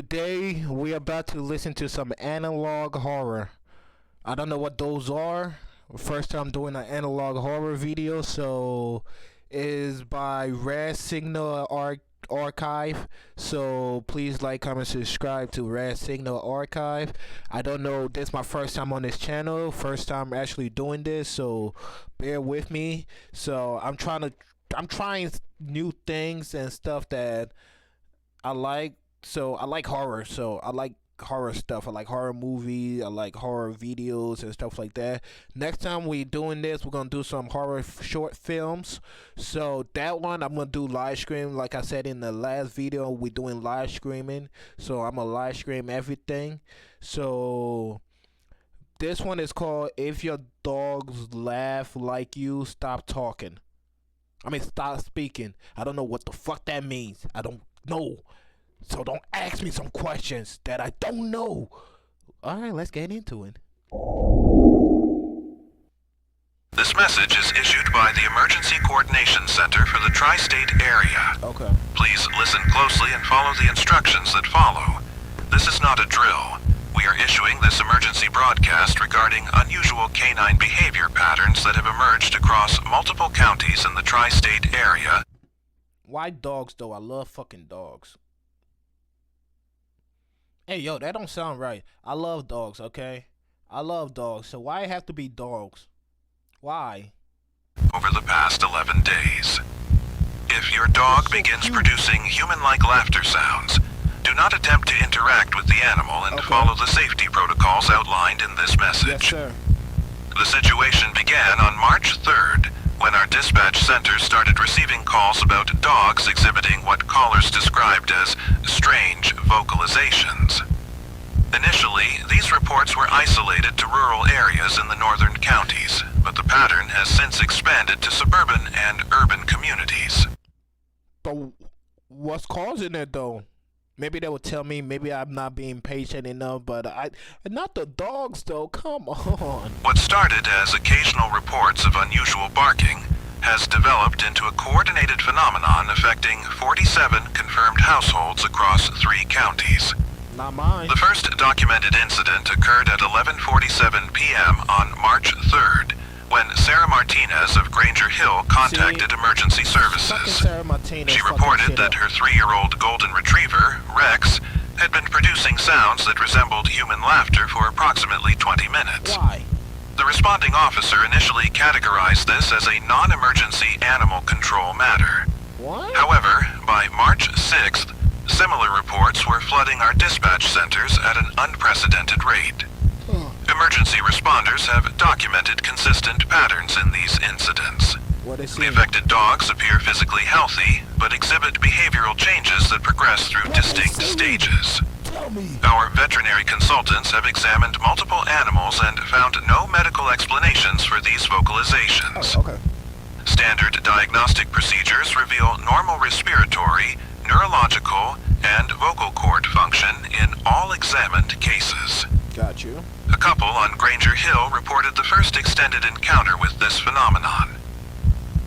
Today we're about to listen to some analog horror. I don't know what those are. First time doing an analog horror video, so it is by Rad Signal Archive. So please like, comment, subscribe to Rad Signal Archive. I don't know. This is my first time on this channel. First time actually doing this, so bear with me. So I'm trying new things and stuff that I like. So I like horror. So I like horror stuff. I like horror movies. I like horror videos and stuff like that. Next time we doing this, we're gonna do some horror short films. So that one I'm gonna do live stream. Like I said in the last video, we're doing live streaming. So I'm gonna live stream everything. So this one is called "If Your Dogs Laugh Like You, Stop Talking." I mean, stop speaking. I don't know what the fuck that means. I don't know. So don't ask me some questions that I don't know. Alright, let's get into it. This message is issued by the Emergency Coordination Center for the Tri-State Area. Okay. Please listen closely and follow the instructions that follow. This is not a drill. We are issuing this emergency broadcast regarding unusual canine behavior patterns that have emerged across multiple counties in the Tri-State Area. Why dogs though? I love fucking dogs. Hey, yo, that don't sound right. I love dogs, okay? I love dogs, so why it have to be dogs? Why? Over the past 11 days. If your dog begins producing human-like laughter sounds, do not attempt to interact with the animal and follow the safety protocols outlined in this message. Yes, sir. The situation began on March 3rd, when our dispatch center started receiving calls about dogs exhibiting what callers described as strange vocalizations. Initially, these reports were isolated to rural areas in the northern counties, but the pattern has since expanded to suburban and urban communities. But what's causing it though? Maybe they will tell me maybe I'm not being patient enough, but not the dogs though, come on. What started as occasional reports of unusual barking has developed into a coordinated phenomenon affecting 47 confirmed households across 3 counties. Not mine. The first documented incident occurred at 11:47 p.m. on March 3rd, when Sarah Martinez of Granger Hill contacted emergency services. She reported that her 3-year-old golden retriever, Rex, had been producing sounds that resembled human laughter for approximately 20 minutes. Why? The responding officer initially categorized this as a non-emergency animal control matter. What? However, by March 6th, similar reports were flooding our dispatch centers at an unprecedented rate. Emergency responders have documented consistent patterns in these incidents. The affected dogs appear physically healthy, but exhibit behavioral changes that progress through distinct stages. Our veterinary consultants have examined multiple animals and found no medical explanations for these vocalizations. Standard diagnostic procedures reveal normal respiratory, neurological, and vocal cord function in all examined cases. Got you. A couple on Granger Hill reported the first extended encounter with this phenomenon.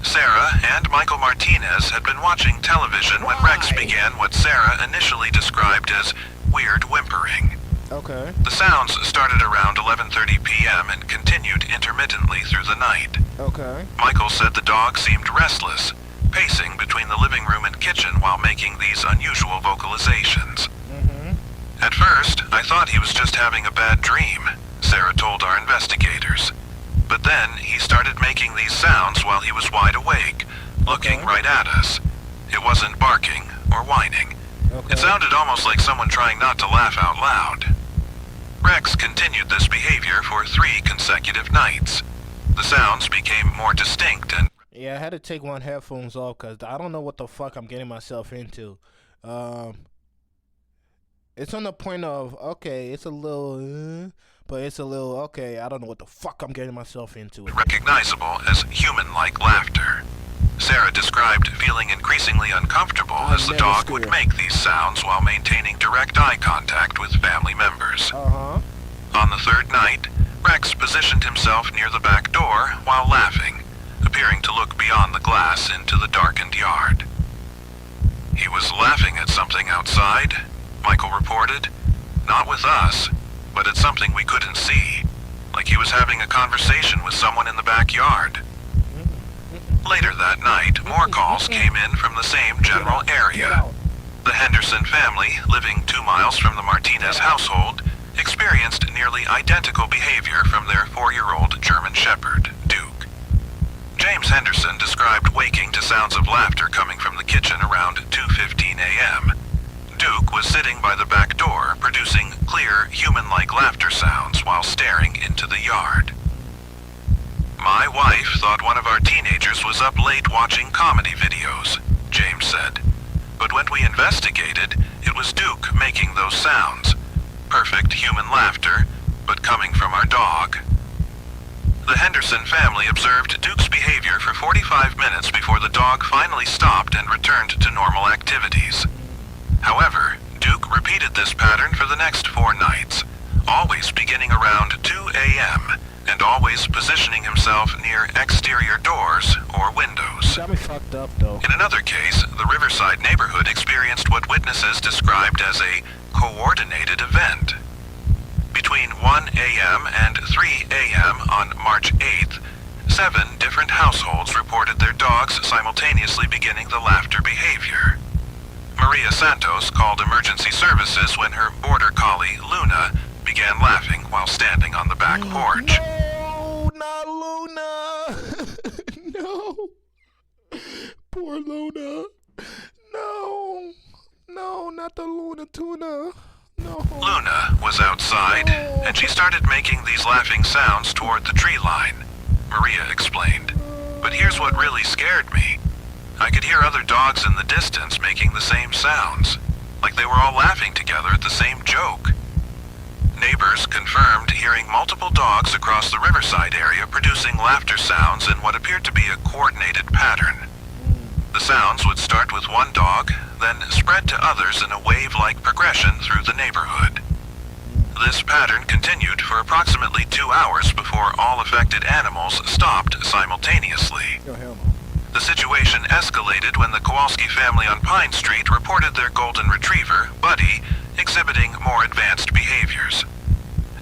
Sarah and Michael Martinez had been watching television when Rex began what Sarah initially described as weird whimpering. Okay. The sounds started around 11:30 p.m. and continued intermittently through the night. Okay. Michael said the dog seemed restless, pacing between the living room and kitchen while making these unusual vocalizations. At first, I thought he was just having a bad dream, Sarah told our investigators. But then, he started making these sounds while he was wide awake, looking right at us. It wasn't barking or whining. It sounded almost like someone trying not to laugh out loud. Rex continued this behavior for 3 consecutive nights. The sounds became more distinct and... Yeah, I had to take one headphones off because I don't know what the fuck I'm getting myself into. It's on the point of, okay, it's a little, but it's a little, okay, I don't know what the fuck I'm getting myself into. Recognizable as human-like laughter. Sarah described feeling increasingly uncomfortable as the dog would make these sounds while maintaining direct eye contact with family members. On the 3rd night, Rex positioned himself near the back door while laughing, appearing to look beyond the glass into the darkened yard. He was laughing at something outside, Michael reported. Not with us, but it's something we couldn't see. Like he was having a conversation with someone in the backyard. Later that night, more calls came in from the same general area. The Henderson family, living 2 miles from the Martinez household, experienced nearly identical behavior from their 4-year-old German Shepherd, Duke. James Henderson described waking to sounds of laughter coming from the kitchen around 2:15 a.m. Duke was sitting by the back door, producing clear, human-like laughter sounds while staring into the yard. My wife thought one of our teenagers was up late watching comedy videos, James said. But when we investigated, it was Duke making those sounds. Perfect human laughter, but coming from our dog. The Henderson family observed Duke's behavior for 45 minutes before the dog finally stopped and returned to normal activities. However, Duke repeated this pattern for the next 4 nights, always beginning around 2 a.m., and always positioning himself near exterior doors or windows. Got me fucked up, though. In another case, the Riverside neighborhood experienced what witnesses described as a coordinated event. Between 1 a.m. and 3 a.m. on March 8th, 7 different households reported their dogs simultaneously beginning the laughter behavior. Maria Santos called emergency services when her border collie, Luna, began laughing while standing on the back porch. No, not Luna. No. Poor Luna. No. No, not the Luna tuna. No. Luna was outside, and she started making these laughing sounds toward the tree line, Maria explained. But here's what really scared me. I could hear other dogs in the distance making the same sounds, like they were all laughing together at the same joke. Neighbors confirmed hearing multiple dogs across the Riverside area producing laughter sounds in what appeared to be a coordinated pattern. The sounds would start with one dog, then spread to others in a wave-like progression through the neighborhood. This pattern continued for approximately 2 hours before all affected animals stopped simultaneously. Oh, hell no. The situation escalated when the Kowalski family on Pine Street reported their golden retriever, Buddy, exhibiting more advanced behaviors.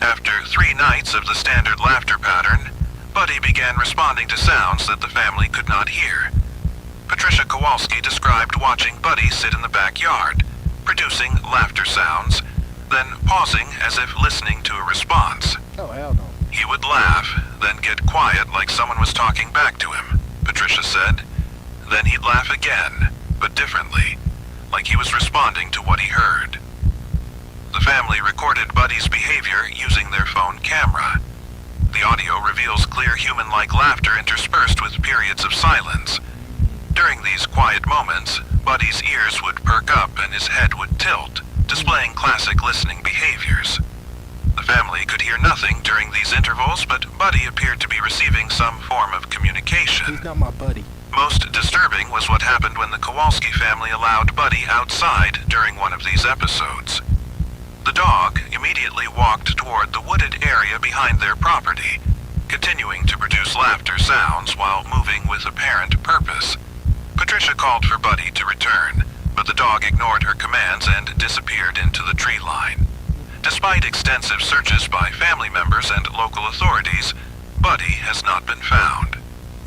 After 3 nights of the standard laughter pattern, Buddy began responding to sounds that the family could not hear. Patricia Kowalski described watching Buddy sit in the backyard, producing laughter sounds, then pausing as if listening to a response. Oh, hell no. He would laugh, then get quiet like someone was talking back to him, Patricia said. Then he'd laugh again, but differently, like he was responding to what he heard. The family recorded Buddy's behavior using their phone camera. The audio reveals clear human-like laughter interspersed with periods of silence. During these quiet moments, Buddy's ears would perk up and his head would tilt, displaying classic listening behaviors. The family could hear nothing during these intervals, but Buddy appeared to be receiving some form of communication. He's not my buddy. Most disturbing was what happened when the Kowalski family allowed Buddy outside during one of these episodes. The dog immediately walked toward the wooded area behind their property, continuing to produce laughter sounds while moving with apparent purpose. Patricia called for Buddy to return, but the dog ignored her commands and disappeared into the tree line. Despite extensive searches by family members and local authorities, Buddy has not been found.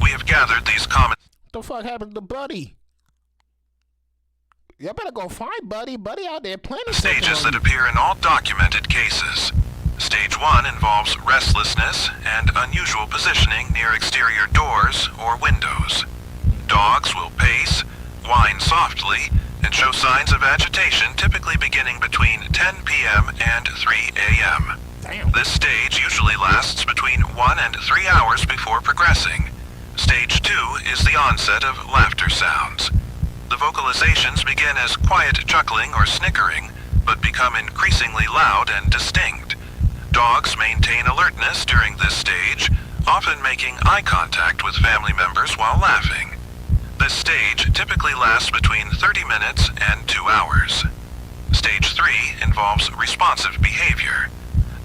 We have gathered these comments. What the fuck happened to Buddy? Y'all better go find Buddy. Buddy out there planning Stages that appear in all documented cases. Stage 1 involves restlessness and unusual positioning near exterior doors or windows. Dogs will pace, whine softly, and show signs of agitation typically beginning between 10 p.m. and 3 a.m. Damn. This stage usually lasts between 1 and 3 hours before progressing. Stage 2 is the onset of laughter sounds. The vocalizations begin as quiet chuckling or snickering, but become increasingly loud and distinct. Dogs maintain alertness during this stage, often making eye contact with family members while laughing. This stage typically lasts between 30 minutes and 2 hours. Stage 3 involves responsive behavior.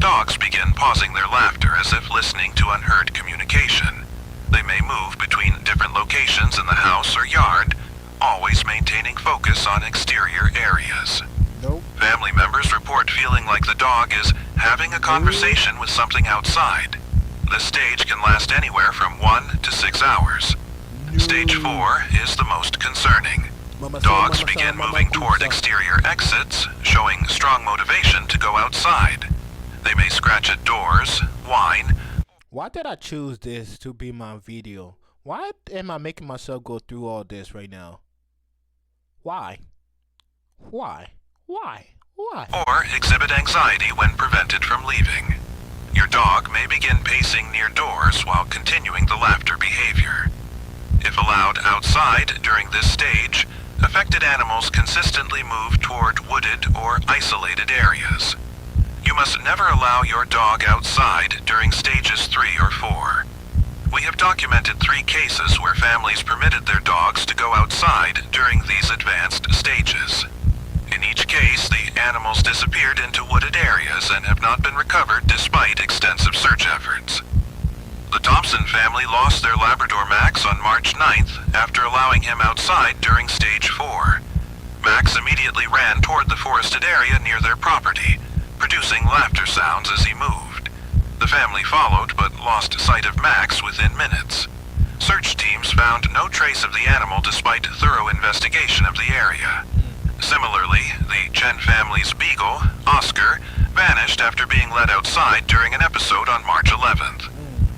Dogs begin pausing their laughter as if listening to unheard communication. They may move between different locations in the house or yard, always maintaining focus on exterior areas. Nope. Family members report feeling like the dog is having a conversation with something outside. This stage can last anywhere from 1 to 6 hours. Stage 4 is the most concerning. Dogs begin moving toward exterior exits, showing strong motivation to go outside. They may scratch at doors, whine. Why did I choose this to be my video? Why am I making myself go through all this right now? Why? Why? Why? Why? Or exhibit anxiety when prevented from leaving. Your dog may begin pacing near doors while continuing the laughter behavior. If allowed outside during this stage, affected animals consistently move toward wooded or isolated areas. You must never allow your dog outside during stages 3 or 4. We have documented 3 cases where families permitted their dogs to go outside during these advanced stages. In each case, the animals disappeared into wooded areas and have not been recovered despite extensive search efforts. The Thompson family lost their Labrador Max on March 9th after allowing him outside during stage 4. Max immediately ran toward the forested area near their property, producing laughter sounds as he moved. The family followed but lost sight of Max within minutes. Search teams found no trace of the animal despite thorough investigation of the area. Similarly, the Chen family's beagle, Oscar, vanished after being led outside during an episode on March 11th.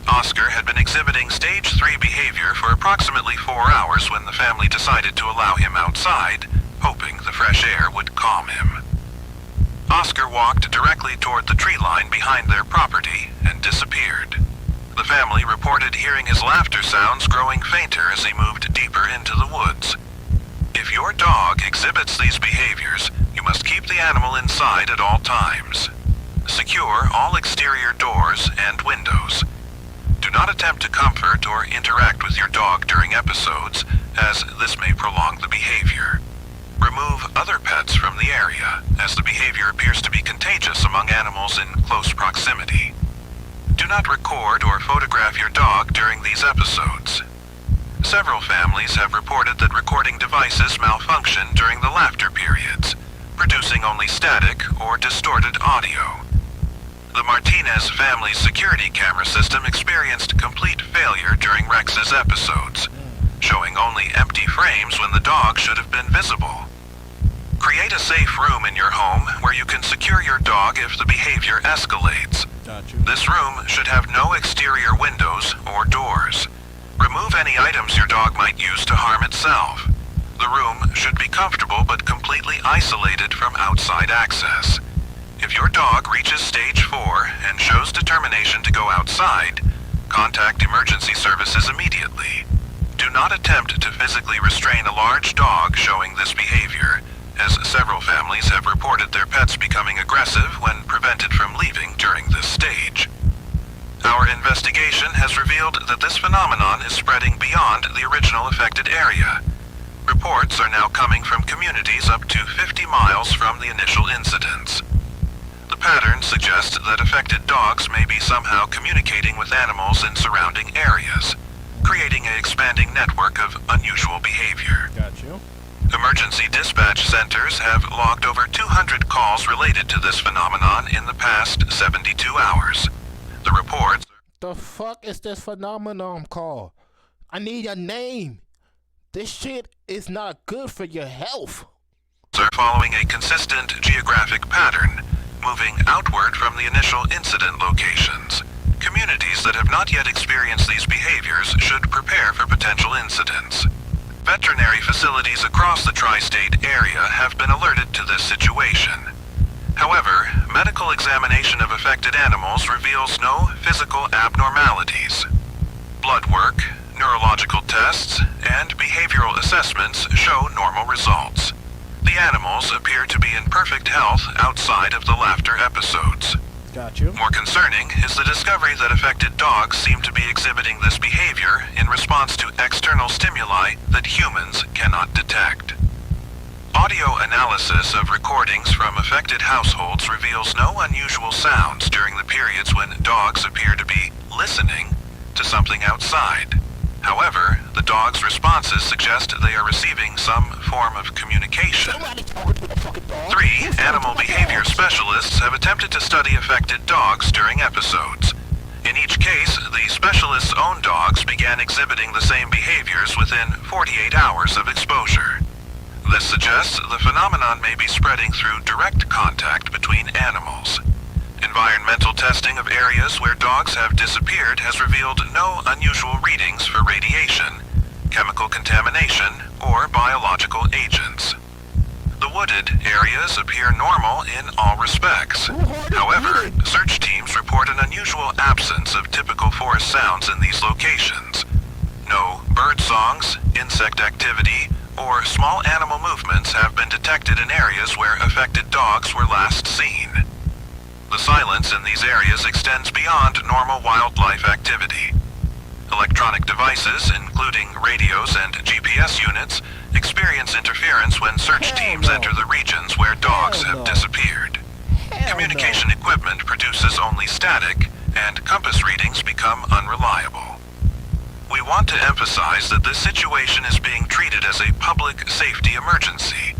Oscar had been exhibiting stage 3 behavior for approximately 4 hours when the family decided to allow him outside, hoping the fresh air would calm him. Oscar walked directly toward the tree line behind their property and disappeared. The family reported hearing his laughter sounds growing fainter as he moved deeper into the woods. If your dog exhibits these behaviors, you must keep the animal inside at all times. Secure all exterior doors and windows. Do not attempt to comfort or interact with your dog during episodes, as this may prolong the behavior. Remove other pets from the area, as the behavior appears to be contagious among animals in close proximity. Do not record or photograph your dog during these episodes. Several families have reported that recording devices malfunction during the laughter periods, producing only static or distorted audio. The Martinez family's security camera system experienced complete failure during Rex's episodes, showing only empty frames when the dog should have been visible. Create a safe room in your home where you can secure your dog if the behavior escalates. This room should have no exterior windows or doors. Remove any items your dog might use to harm itself. The room should be comfortable but completely isolated from outside access. If your dog reaches stage 4 and shows determination to go outside, contact emergency services immediately. Do not attempt to physically restrain a large dog showing this behavior, as several families have reported their pets becoming aggressive when prevented from leaving during this stage. Our investigation has revealed that this phenomenon is spreading beyond the original affected area. Reports are now coming from communities up to 50 miles from the initial incidents. The pattern suggests that affected dogs may be somehow communicating with animals in surrounding areas, creating an expanding network of unusual behavior. Got you. Emergency dispatch centers have logged over 200 calls related to this phenomenon in the past 72 hours. The reports... The fuck is this phenomenon called? I need a name. This shit is not good for your health. ...are following a consistent geographic pattern, moving outward from the initial incident locations. Communities that have not yet experienced these behaviors should prepare for potential incidents. Veterinary facilities across the tri-state area have been alerted to this situation. However, medical examination of affected animals reveals no physical abnormalities. Blood work, neurological tests, and behavioral assessments show normal results. The animals appear to be in perfect health outside of the laughter episodes. Got you. More concerning is the discovery that affected dogs seem to be exhibiting this behavior in response to external stimuli that humans cannot detect. Audio analysis of recordings from affected households reveals no unusual sounds during the periods when dogs appear to be listening to something outside. However, the dog's responses suggest they are receiving some form of communication. 3 animal behavior specialists have attempted to study affected dogs during episodes. In each case, the specialists' own dogs began exhibiting the same behaviors within 48 hours of exposure. This suggests the phenomenon may be spreading through direct contact between animals. Environmental testing of areas where dogs have disappeared has revealed no unusual readings for radiation, chemical contamination, or biological agents. The wooded areas appear normal in all respects. However, search teams report an unusual absence of typical forest sounds in these locations. No bird songs, insect activity, or small animal movements have been detected in areas where affected dogs were last seen. The silence in these areas extends beyond normal wildlife activity. Electronic devices, including radios and GPS units, experience interference when search teams enter the regions where dogs have disappeared. Communication equipment produces only static, and compass readings become unreliable. We want to emphasize that this situation is being treated as a public safety emergency.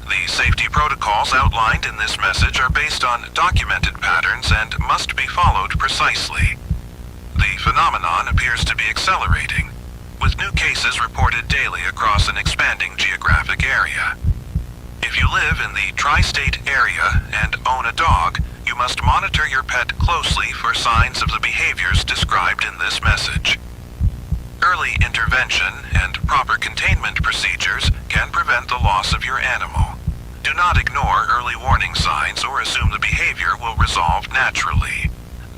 The safety protocols outlined in this message are based on documented patterns and must be followed precisely. The phenomenon appears to be accelerating, with new cases reported daily across an expanding geographic area. If you live in the tri-state area and own a dog, you must monitor your pet closely for signs of the behaviors described in this message. Early intervention and proper containment procedures can prevent the loss of your animal. Do not ignore early warning signs or assume the behavior will resolve naturally.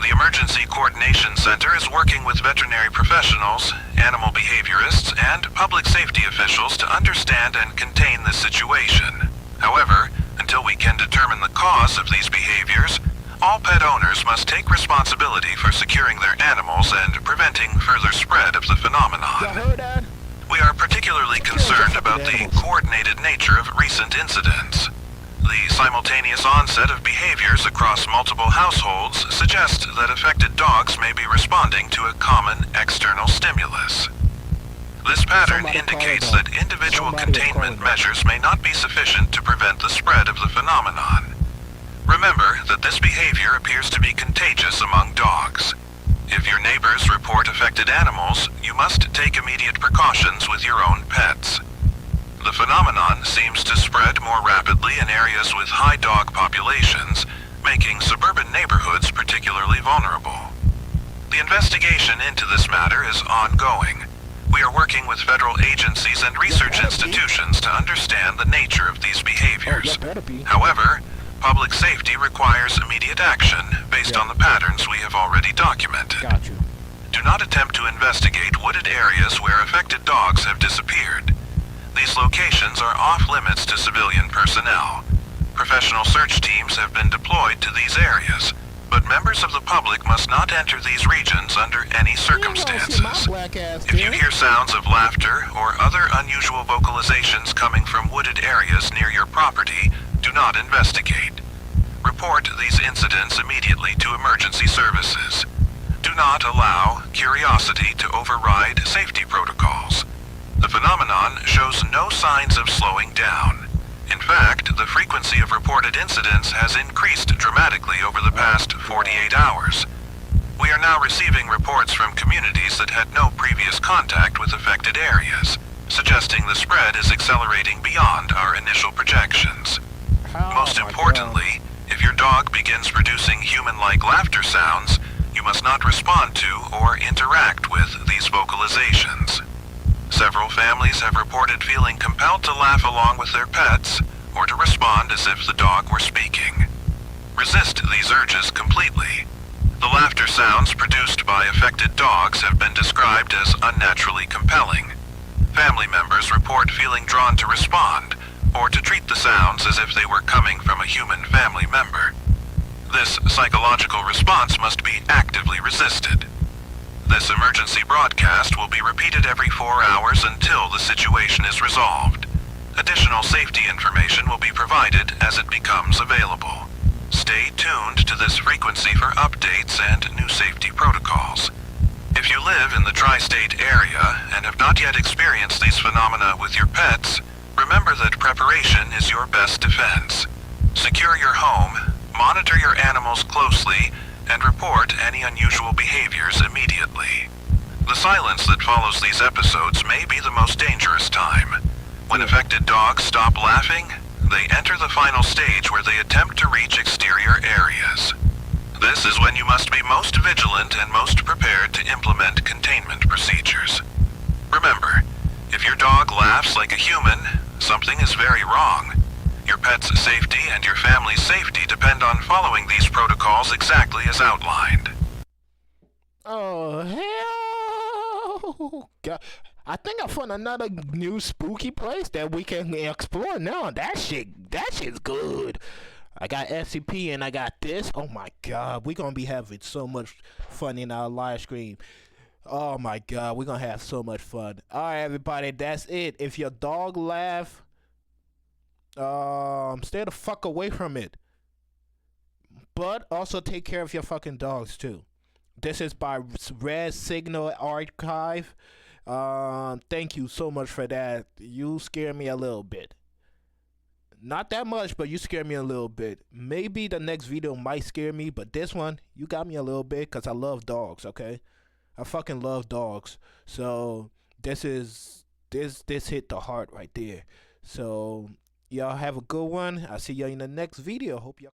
The Emergency Coordination Center is working with veterinary professionals, animal behaviorists, and public safety officials to understand and contain this situation. However, until we can determine the cause of these behaviors, all pet owners must take responsibility for securing their animals and preventing further spread of the phenomenon. We are particularly concerned about the coordinated nature of recent incidents. The simultaneous onset of behaviors across multiple households suggests that affected dogs may be responding to a common external stimulus. This pattern indicates that individual containment measures may not be sufficient to prevent the spread of the phenomenon. Remember that this behavior appears to be contagious among dogs. If your neighbors report affected animals, you must take immediate precautions with your own pets. The phenomenon seems to spread more rapidly in areas with high dog populations, making suburban neighborhoods particularly vulnerable. The investigation into this matter is ongoing. We are working with federal agencies and research institutions to understand the nature of these behaviors. However, public safety requires immediate action based on the patterns we have already documented. Do not attempt to investigate wooded areas where affected dogs have disappeared. These locations are off-limits to civilian personnel. Professional search teams have been deployed to these areas, but members of the public must not enter these regions under any circumstances. If you hear sounds of laughter or other unusual vocalizations coming from wooded areas near your property, do not investigate. Report these incidents immediately to emergency services. Do not allow curiosity to override safety protocols. The phenomenon shows no signs of slowing down. In fact, the frequency of reported incidents has increased dramatically over the past 48 hours. We are now receiving reports from communities that had no previous contact with affected areas, suggesting the spread is accelerating beyond our initial projections. Most importantly, if your dog begins producing human-like laughter sounds, you must not respond to or interact with these vocalizations. Several families have reported feeling compelled to laugh along with their pets, or to respond as if the dog were speaking. Resist these urges completely. The laughter sounds produced by affected dogs have been described as unnaturally compelling. Family members report feeling drawn to respond, or to treat the sounds as if they were coming from a human family member. This psychological response must be actively resisted. This emergency broadcast will be repeated every 4 hours until the situation is resolved. Additional safety information will be provided as it becomes available. Stay tuned to this frequency for updates and new safety protocols. If you live in in the tri-state area and have not yet experienced these phenomena with your pets, remember that preparation is your best defense. Secure your home, monitor your animals closely, and report any unusual behaviors immediately. The silence that follows these episodes may be the most dangerous time. When affected dogs stop laughing, they enter the final stage where they attempt to reach exterior areas. This is when you must be most vigilant and most prepared to implement containment procedures. Remember, if your dog laughs like a human, something is very wrong. Your pet's safety and your family's safety depend on following these protocols exactly as outlined. Oh, hell! God. I think I found another new spooky place that we can explore now. That shit's good. I got SCP and I got this. Oh my god, we're gonna be having so much fun in our live stream. Oh my god, we're gonna have so much fun. Alright everybody, that's it. If your dog laugh, stay the fuck away from it. But also take care of your fucking dogs too. This is by Red Signal Archive. Thank you so much for that. You scare me a little bit. Not that much, but you scare me a little bit. Maybe the next video might scare me, but this one, you got me a little bit because I love dogs, okay? I fucking love dogs. So this hit the heart right there. So y'all have a good one. I'll see y'all in the next video. Hope y'all